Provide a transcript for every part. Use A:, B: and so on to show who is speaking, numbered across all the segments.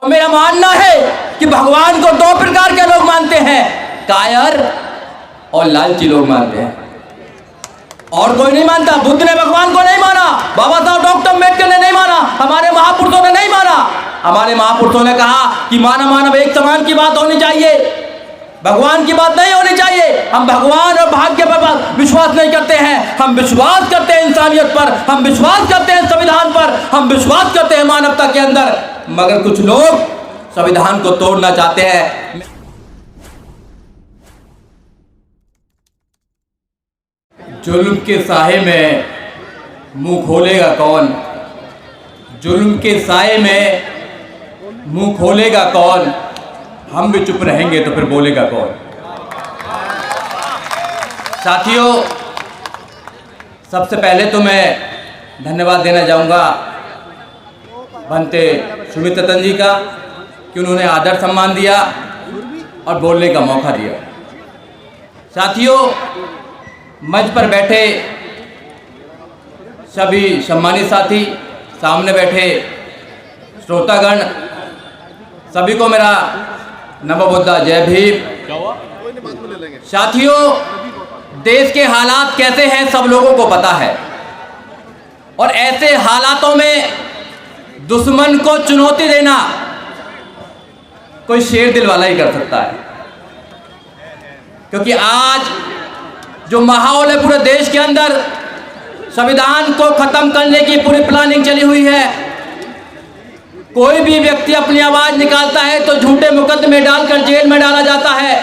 A: मेरा मानना है कि भगवान को दो प्रकार के लोग मानते हैं, कायर और लालची लोग मानते हैं, और कोई नहीं मानता। बुद्ध ने भगवान को नहीं माना, बाबा साहब डॉक्टर अम्बेडकर ने नहीं माना, हमारे महापुरुषों ने नहीं माना। हमारे महापुरुषों ने कहा कि मानव मानव एक समान की बात होनी चाहिए, भगवान की बात नहीं होनी चाहिए। हम भगवान और भाग्य पर विश्वास नहीं करते हैं, हम विश्वास करते हैं इंसानियत पर, हम विश्वास करते हैं संविधान पर, हम विश्वास करते हैं मानवता के अंदर। मगर कुछ लोग संविधान को तोड़ना चाहते हैं। जुल्म के साए में मुंह खोलेगा कौन? जुल्म के साए में मुंह खोलेगा कौन? हम भी चुप रहेंगे तो फिर बोलेगा कौन? साथियों, सबसे पहले तो मैं धन्यवाद देना चाहूँगा बनते सुमित रतन जी का कि उन्होंने आदर सम्मान दिया और बोलने का मौका दिया। साथियों, मंच पर बैठे सभी सम्मानित साथी, सामने बैठे श्रोतागण, सभी को मेरा नमो बुद्धा, जय भीम। साथियों, देश के हालात कैसे हैं सब लोगों को पता है, और ऐसे हालातों में दुश्मन को चुनौती देना कोई शेर दिल वाला ही कर सकता है। क्योंकि आज जो माहौल है पूरे देश के अंदर, संविधान को खत्म करने की पूरी प्लानिंग चली हुई है। कोई भी व्यक्ति अपनी आवाज निकालता है तो झूठे मुकदमे डालकर जेल में डाला जाता है।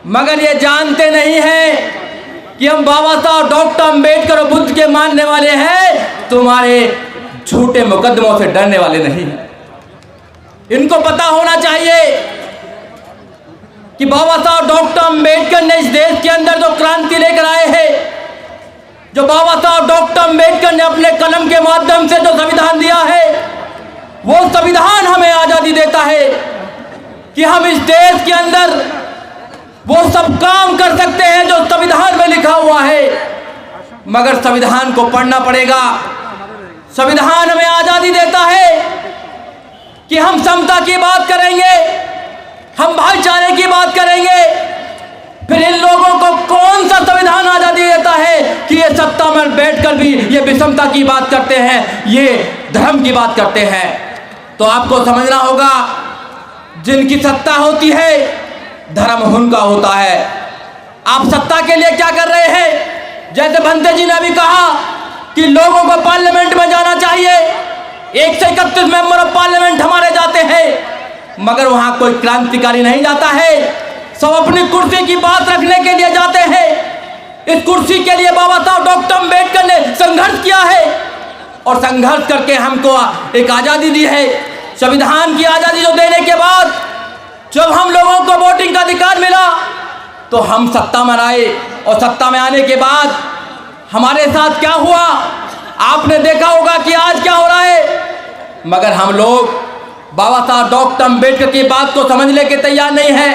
A: मगर ये जानते नहीं हैं कि हम बाबा साहब डॉक्टर अम्बेडकर और बुद्ध के मानने वाले हैं, तुम्हारे झूठे मुकदमों से डरने वाले नहीं हैं। इनको पता होना चाहिए कि बाबा साहब डॉक्टर अम्बेडकर ने इस देश के अंदर जो क्रांति लेकर आए हैं, जो बाबा साहब डॉक्टर अम्बेडकर ने अपने कलम के माध्यम से जो संविधान दिया है, वो संविधान हमें आजादी देता है कि हम इस देश के अंदर वो सब काम कर सकते हैं जो संविधान में लिखा हुआ है। मगर संविधान को पढ़ना पड़ेगा। संविधान हमें आजादी देता है कि हम समता की बात करेंगे, हम भाईचारे की बात करेंगे। फिर इन लोगों को कौन सा संविधान आजादी देता है कि ये सत्ता में बैठकर भी ये विषमता की बात करते हैं, ये धर्म की बात करते हैं? तो आपको समझना होगा, जिनकी सत्ता होती है धर्म उनका होता है। आप सत्ता के लिए क्या कर रहे हैं? जैसे भंते जी ने अभी कहा कि लोगों को पार्लियामेंट में जाना चाहिए, 1 से 31 मेंबर ऑफ पार्लियामेंट हमारे जाते हैं, मगर वहां कोई क्रांतिकारी नहीं जाता है। सब अपनी कुर्सी की बात रखने के लिए जाते हैं। इस कुर्सी के लिए बाबा साहब डॉक्टर अम्बेडकर ने संघर्ष किया है, और संघर्ष करके हमको एक आज़ादी दी है। संविधान की आज़ादी जो देने के बाद जब हम लोगों को वोटिंग का अधिकार मिला तो हम सत्ता में आए, और सत्ता में आने के बाद हमारे साथ क्या हुआ आपने देखा होगा कि आज क्या हो रहा है। मगर हम लोग बाबा साहब डॉक्टर अम्बेडकर की बात को समझने के तैयार नहीं है।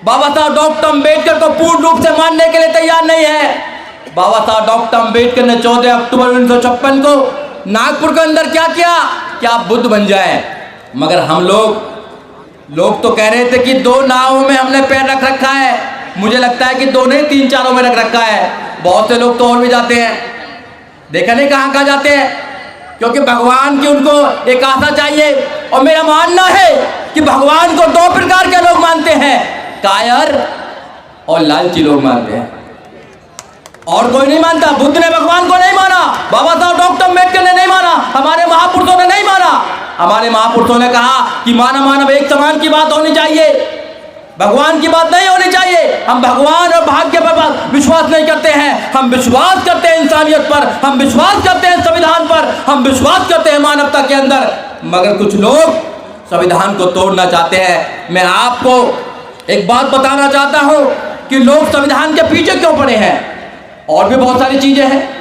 A: बाबा साहब डॉक्टर अम्बेडकर को पूर्ण रूप से मानने के लिए तैयार नहीं है। बाबा साहब डॉक्टर अम्बेडकर ने 14 अक्टूबर 1956 को नागपुर के अंदर क्या किया कि आप बुद्ध बन जाएं। मगर हम लोग तो कह रहे थे कि 2 नावों में हमने पैर रख रखा है। मुझे लगता है कि 2 नहीं 3-4 में रख रखा है। बहुत से लोग तो और भी जाते हैं, देखा नहीं कहाँ जाते हैं, क्योंकि भगवान की उनको एक आशा चाहिए। और मेरा मानना है कि भगवान को 2 प्रकार के लोग मानते हैं, कायर और लालची लोग मानते हैं, और कोई नहीं मानता। बुद्ध ने भगवान को नहीं माना, बाबा साहब डॉक्टर अम्बेडकर ने नहीं माना, हमारे महापुरुषों ने नहीं माना। हमारे महापुरुषों ने कहा कि मानव मानव एक समान की बात होनी चाहिए, भगवान की बात नहीं होनी चाहिए। हम भगवान और भाग्य पर विश्वास नहीं करते हैं, हम विश्वास करते हैं इंसानियत पर, हम विश्वास करते हैं संविधान पर, हम विश्वास करते हैं मानवता के अंदर। मगर कुछ लोग संविधान को तोड़ना चाहते हैं। मैं आपको एक बात बताना चाहता हूँ कि लोग संविधान के पीछे क्यों पड़े हैं। और भी बहुत सारी चीजें हैं।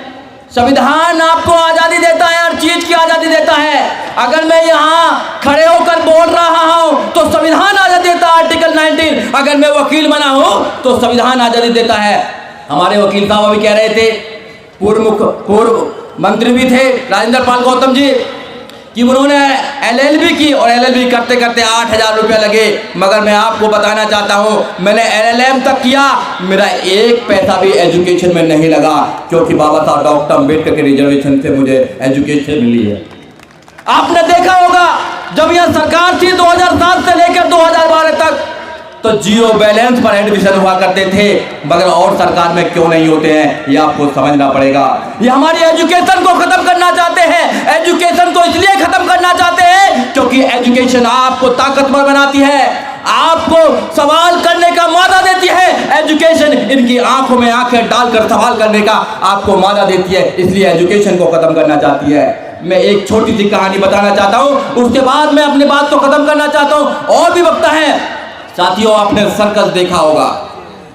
A: संविधान आपको आज़ादी देता है, हर चीज की आज़ादी देता है। अगर मैं यहाँ खड़े होकर बोल रहा हूँ तो संविधान आज़ादी देता है, आर्टिकल 19। अगर मैं वकील बना हूँ तो संविधान आज़ादी देता है। हमारे वकील साहब अभी कह रहे थे, पूर्व मंत्री भी थे राजेंद्र पाल गौतम जी, कि उन्होंने LLB की और LLB करते करते 8,000 रुपये लगे। मगर मैं आपको बताना चाहता हूँ मैंने LLM तक किया, मेरा एक पैसा भी एजुकेशन में नहीं लगा, क्योंकि बाबा साहब डॉक्टर अम्बेडकर के रिजर्वेशन से मुझे एजुकेशन मिली है। आपने देखा होगा जब यह सरकार थी 2007 से लेकर 2012 तक तो जीरो बैलेंस पर एडमिशन हुआ करते थे, मगर और सरकार में क्यों नहीं होते हैं ये आपको समझना पड़ेगा। ये हमारी एजुकेशन को खत्म करना चाहते हैं। एजुकेशन को इसलिए खत्म करना चाहते हैं क्योंकि एजुकेशन आपको ताकतवर बनाती है, आपको सवाल करने का मौका देती है। एजुकेशन इनकी आंखों में आंखें डालकर सवाल करने का आपको मौका देती है, इसलिए एजुकेशन को खत्म करना चाहती है। मैं एक छोटी सी कहानी बताना चाहता हूँ, उसके बाद मैं अपनी बात को खत्म करना चाहता हूँ। और भी वक्ता है साथियों, आपने सर्कस देखा होगा,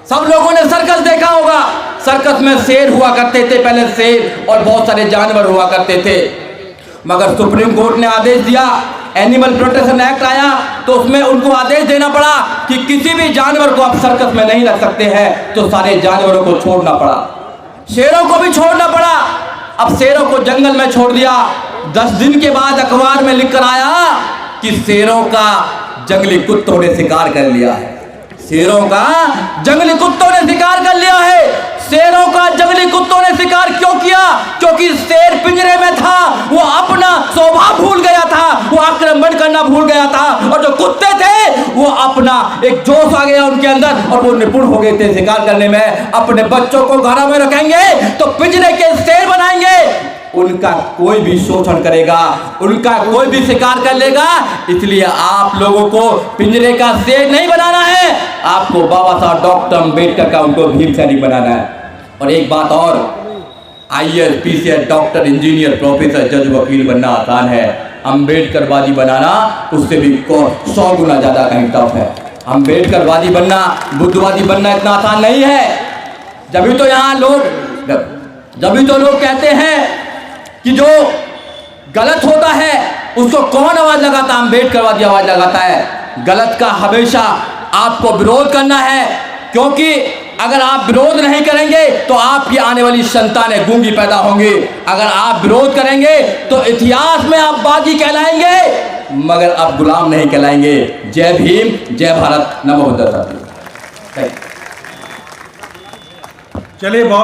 A: सब लोगों ने सर्कस देखा होगा। सर्कस में शेर हुआ करते थे पहले, शेर और बहुत सारे जानवर हुआ करते थे। मगर सुप्रीम कोर्ट ने आदेश दिया, एनिमल प्रोटेक्शन एक्ट आया, तो उसमें उनको आदेश देना पड़ा कि किसी भी जानवर को आप सर्कस में नहीं रख सकते हैं, तो सारे जानवरों को छोड़ना पड़ा, शेरों को भी छोड़ना पड़ा। अब शेरों को जंगल में छोड़ दिया। 10 दिन के बाद अखबार में लिखकर आया कि शेरों का जंगली कुत्तों ने शिकार कर लिया है। शेरों का जंगली कुत्तों ने शिकार कर लिया है। शेरों का जंगली कुत्तों ने शिकार क्यों किया? क्योंकि शेर पिंजरे में था, वो अपना स्वभाव भूल गया था, वो आक्रमण करना भूल गया था, और जो कुत्ते थे वो अपना एक जोश आ गया उनके अंदर और वो निपुण हो गए थे शिकार करने में। अपने बच्चों को घरों में रखेंगे तो पिंजरे के शेर बनाएंगे, उनका कोई भी शोषण करेगा, उनका कोई भी शिकार कर लेगा। इसलिए आप लोगों को पिंजरे का शेर नहीं बनाना है, आपको बाबा साहब डॉक्टर अम्बेडकर का उनको भीम सैनिक बनाना है। और एक बात और, IAS, PCS, doctor, engineer, professor, जज, वकील बनना आसान है, अम्बेडकरवादी बनाना उससे भी 100 गुना ज़्यादा कहीं टफ है। अम्बेडकरवादी बनना, बुद्धवादी बनना इतना आसान नहीं है। जब तो यहाँ लोग कहते हैं कि जो गलत होता है उसको कौन आवाज लगाता है? अम्बेडकरवादी आवाज लगाता है। गलत का हमेशा आपको विरोध करना है, क्योंकि अगर आप विरोध नहीं करेंगे तो आपकी आने वाली संतानें गूंगी पैदा होंगी। अगर आप विरोध करेंगे तो इतिहास में आप बागी कहलाएंगे, मगर आप गुलाम नहीं कहलाएंगे। जय भीम, जय भारत, नमो बुद्धाय।
B: चलिए बहुत